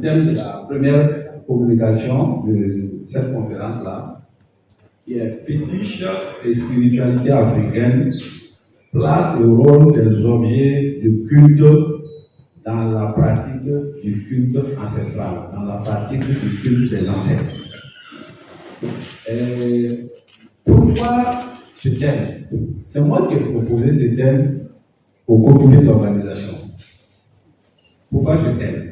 thème de la première communication de cette conférence-là, qui est fétiche et spiritualité africaine, place le rôle des objets de culte dans la pratique du culte ancestral, dans la pratique du culte des ancêtres. Pourquoi ce thème? C'est moi qui ai proposé ce thème au comité d'organisation. Pourquoi ce thème?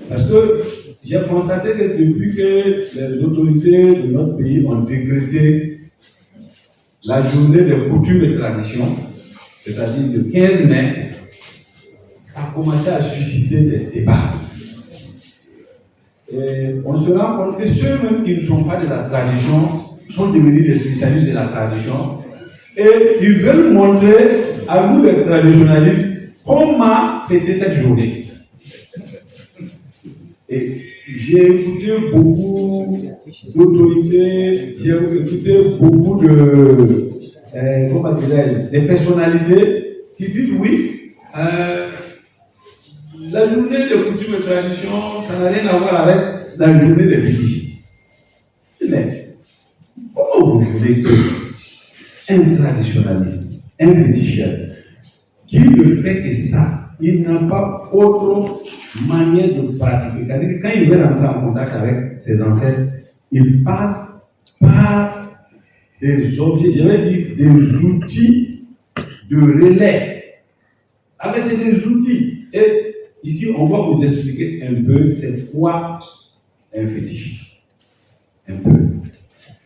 Parce que j'ai constaté que depuis que les autorités de notre pays ont décrété la journée des coutumes et traditions, c'est-à-dire le 15 mai, ça a commencé à susciter des débats. Et on se rend compte que ceux même qui ne sont pas de la tradition sont devenus des spécialistes de la tradition et ils veulent montrer à nous les traditionalistes comment fêter cette journée. Et j'ai écouté beaucoup d'autorités, j'ai écouté beaucoup de des personnalités qui disent oui, la journée des coutumes et traditions, ça n'a rien à voir avec la journée des fétiches. Mais comment vous voulez qu'un traditionnaliste, un féticheur, qui ne fait que ça, il n'a pas autre manière de pratiquer? C'est-à-dire que quand il veut rentrer en contact avec ses ancêtres, il passe par des objets, je vais dire des outils de relais. Avec c'est des outils. Et ici, on va vous expliquer un peu c'est quoi un fétiche. Un peu.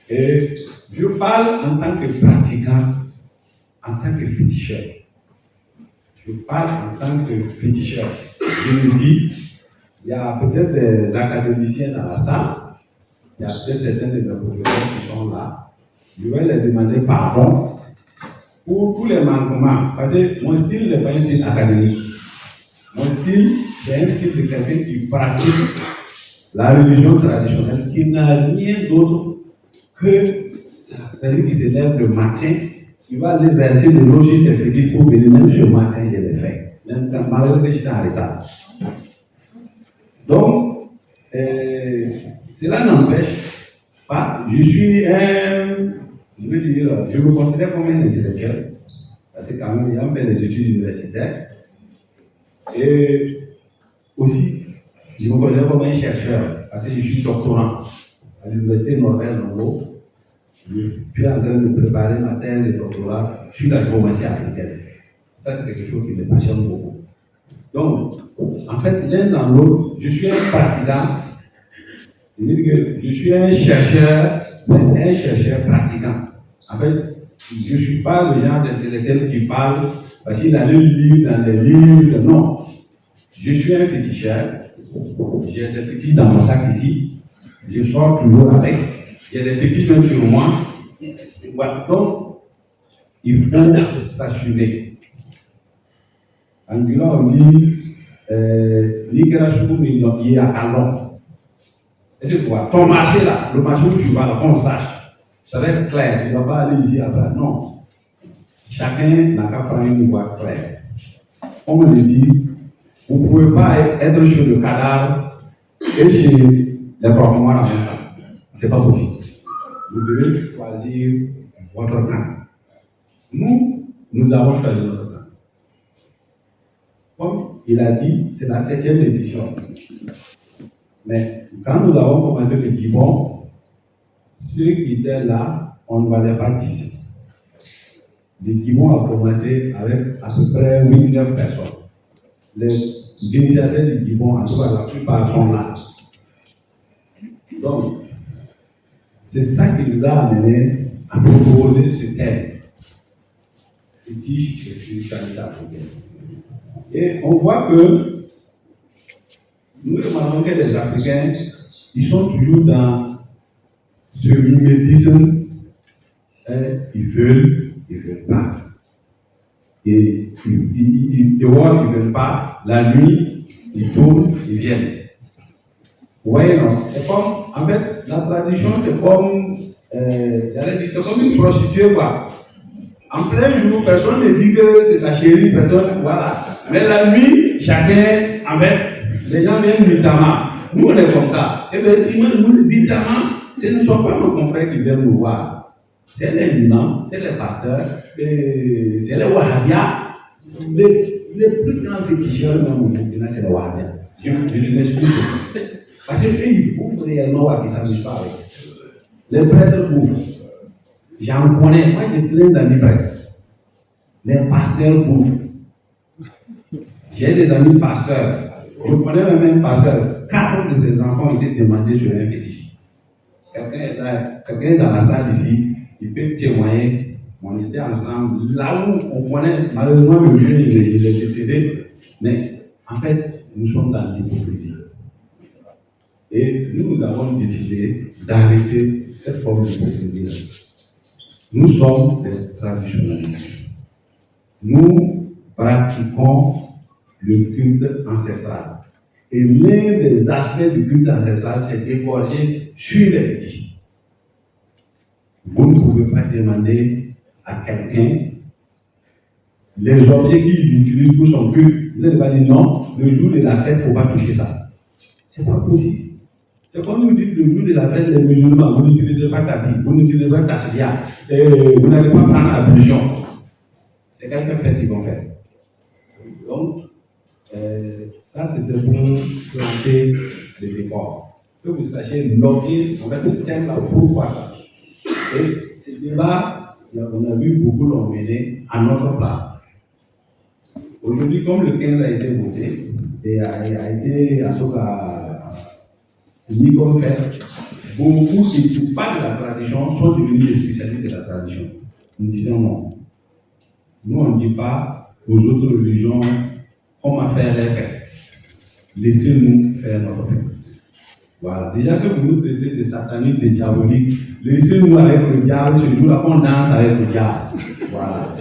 Et je parle en tant que pratiquant, en tant que féticheur. Je parle en tant que féticheur. Je me dis, il y a peut-être des académiciens dans la salle, il y a peut-être certains de mes professeurs qui sont là. Je vais leur demander pardon pour tous les manquements. Parce que mon style n'est pas un style académique. Mon style, c'est un style de quelqu'un qui pratique la religion traditionnelle, qui n'a rien d'autre que ça. C'est-à-dire qu'il se lève le matin, il va aller verser de l'eau chez ses fétiches pour venir, même ce matin, il le fait. Même quand malgré que j'étais en retard. Donc, cela n'empêche pas, je suis je me considère comme un intellectuel, parce que quand même, il y a fait des études universitaires. Et aussi, je me considère comme un chercheur, parce que je suis doctorant à l'université Norvège-Longo. Je suis en train de préparer ma thèse de doctorat sur la géométrie africaine. Ça, c'est quelque chose qui me passionne beaucoup. Donc, en fait, l'un dans l'autre, je suis un pratiquant. Je suis un chercheur, mais un chercheur pratiquant. En fait, je ne suis pas le genre d'intellectuel qui parle parce qu'il a lu lire dans les livres. Non. Je suis un féticheur. J'ai des fétiches dans mon sac ici. Je sors toujours avec. Il y a des fétiches même sur moi. Voilà. Donc, il faut s'assurer. En disant, on dit, c'est quoi? Ton marché là, le marché où tu vas là, qu'on sache. Ça va être clair, tu ne vas pas aller ici après. Non. Chacun n'a qu'à prendre une voie claire. On me le dit, vous ne pouvez pas être chez le cadavre et chez les profanes en même temps. Ce n'est pas possible. Vous devez choisir votre camp. Nous avons choisi notre camp. Comme il a dit, c'est la 7e édition. Mais quand nous avons commencé le Gibon, ceux qui étaient là, on ne valait pas 10. Le Gibon a commencé avec à peu près 8-9 personnes. Les initiateurs du Gibon, en tout cas, la plupart sont là. Donc, c'est ça qui nous a amené à proposer ce thème. Fétiche et spiritualité africaine. Et on voit que nous remarquons que les Africains, ils sont toujours dans ce mimétisme. Ils veulent pas. Et dehors, ils ne veulent pas. La nuit, ils tournent, ils viennent. Vous voyez, non? C'est comme, en fait, la tradition, c'est comme, c'est comme une prostituée, quoi. En plein jour, personne ne dit que c'est sa chérie, personne, voilà. Mais la nuit, chacun, en fait, Les gens viennent nuitamment. Nous, on est comme ça. Effectivement, nous, nuitamment, ce ne sont pas nos confrères qui viennent nous voir. C'est les imams, c'est les pasteurs, c'est les wahhabias. Les plus grands féticheurs même au Burkina, c'est les wahhabias. Je m'explique. Parce qu'eux, ils bouffent réellement qui ne s'amusent pas avec. Les prêtres bouffent. J'en connais. Moi, j'ai plein d'amis prêtres. Les pasteurs bouffent. J'ai des amis pasteurs. Je connais même un pasteur. 4 de ses enfants étaient demandés sur un fétiche. Quelqu'un est dans la salle ici, il peut témoigner. On était ensemble. Là où on connaît, malheureusement, le vieux, il est décédé. Mais en fait, nous sommes dans l'hypocrisie. Et nous avons décidé d'arrêter cette forme d'hypocrisie. Nous sommes des traditionnalistes. Nous pratiquons le culte ancestral. Et l'un des aspects du culte ancestral, c'est d'égorger sur les fétiches. Vous ne pouvez pas demander à quelqu'un les objets qu'il utilise pour son culte. Vous n'allez pas dire non, le jour de la fête, il ne faut pas toucher ça. Ce n'est pas possible. C'est comme nous dites le jour de la fête, les musulmans, vous n'utilisez pas ta Bible, vous n'utilisez pas ta Syria, vous n'allez pas prendre l'ablution. C'est quelqu'un fait qu'ils vont faire. Donc, ça c'était pour planter les décors. Que vous sachiez l'objet, en fait, le thème là, pourquoi ça. Et ces débats, on a vu beaucoup l'ont mené à notre place. Aujourd'hui, comme le 15 a été voté, et a été mis comme fait, beaucoup qui ne pas de la tradition sont devenus des spécialistes de la tradition. Nous disons non. Nous, on ne dit pas aux autres religions comment faire les fêtes. Laissez-nous faire notre fête. Voilà. Déjà que vous nous traitez de satanique, de diabolique, laissez-nous avec le diable ce jour-là, on danse avec le diable. Voilà.